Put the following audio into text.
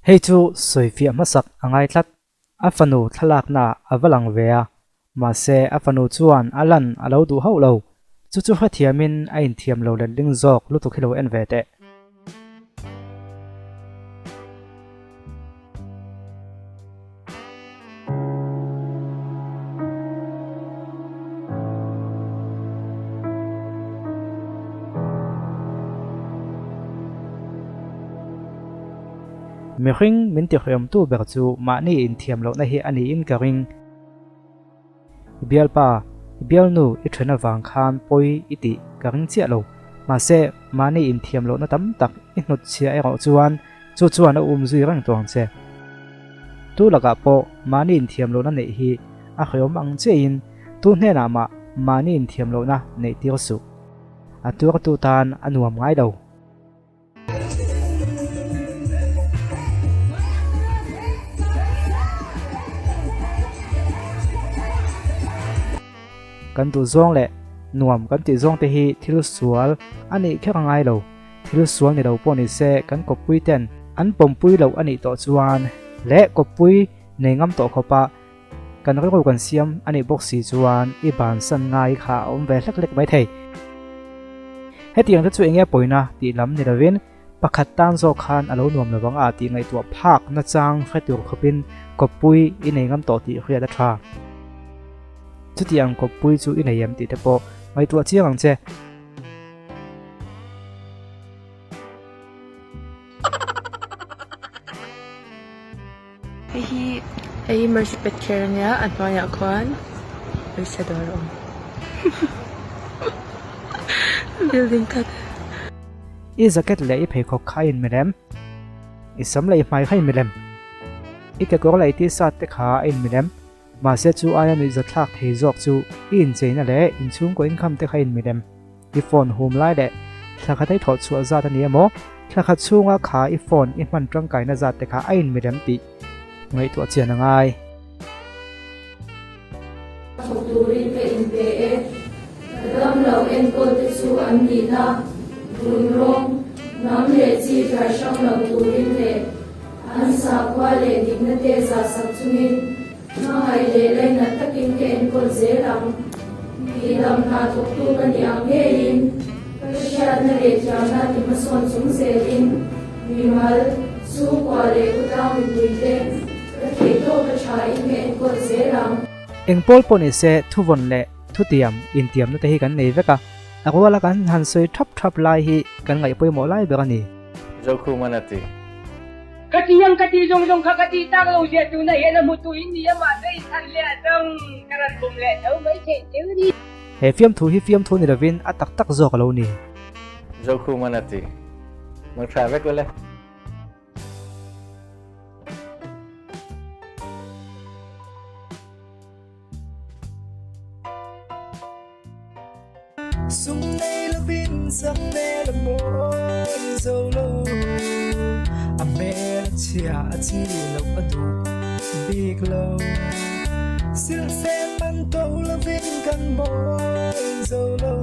hei chu soifi amasak angai tlat afanu thalak na avalang vea ma se afanu chuan alan alo du ho lo chu chu khathiamin a in thiam lo len ding zok lutu khilo en ve te mi hring min ti hriam tu ber chu ma ni in thiam lo na hi ani in ka ring bial pa bial nu I thena wang khan poi iti ka ring chia lo ma se ma ni in thiam lo na tam tak I hnut chia e ro chuan a zui rang tong che tu laka po ma ni in thiam lo na nei hi a hriam ang che in tu hne na ma ni in thiam lo na nei tir su a tur tu tan anuam ngai lo kan tu zong le nuam kan ti zong te hi thil sual ani khera ngai lo thil sual ni lo poni se kan ko pui ten an pom pui lo ani to chuan le ko pui nei ngam to khopa kan ro kan siam ani boxi chuan I ban san ngai kha om ve hlek lek mai thei hetiang ta chu enge poina ti lam ni rawin pakhat tan zo khan alo nuam lawang a ti ngai tu phak na chang khatur khopin ko pui I nei ngam to ti khria da tha chu tiang ko pui chu I nei yam ti te po mai tu chiang ang che hi ai mercy pet care nya an pa ya kwan ai se dor om building cut I jacket le I phei khok khain melem I sam le mai khai melem I ke ko lai ti sat te kha in melem ma se chu aya ni za thak thei jok chu in cheina le in chung ko in kham te khain melem I phone home lai le thakha thai thot chu za ta ni mo thakha chunga kha I phone I man tang kai na za te kha in melem ti ngai tu chian angai turin ke in pe e dam lo en ko te chu an ni na bun rong nam le chi tra shang lo turin le an sa kwa le dik na te za sak chunin na hai le le na takin ke en ko ze ram ki dam na thok tu kan yang he in sha na le cha na ti ma son chung ze in mi mal su kwa le ku ta mi pui te ke to ka cha in ke en ko ze ram engpol poni se thuvon le thutiam in tiam na te hi kan nei veka akwala kan han soi thap lai hi kan ngai poi mo lai berani Joku manati kati yang kati jong kati ta lo je tu na ye na mutu in ni ma dei than le dong karan bum le đâu mấy che chữ đi he fiam thu ni ravin atak tak zo ka lo ni Joku manati mang tra vek le sung nay la bin sang nay la mo solo a me chia chi lo adu big low sil se man to la vin kan mo solo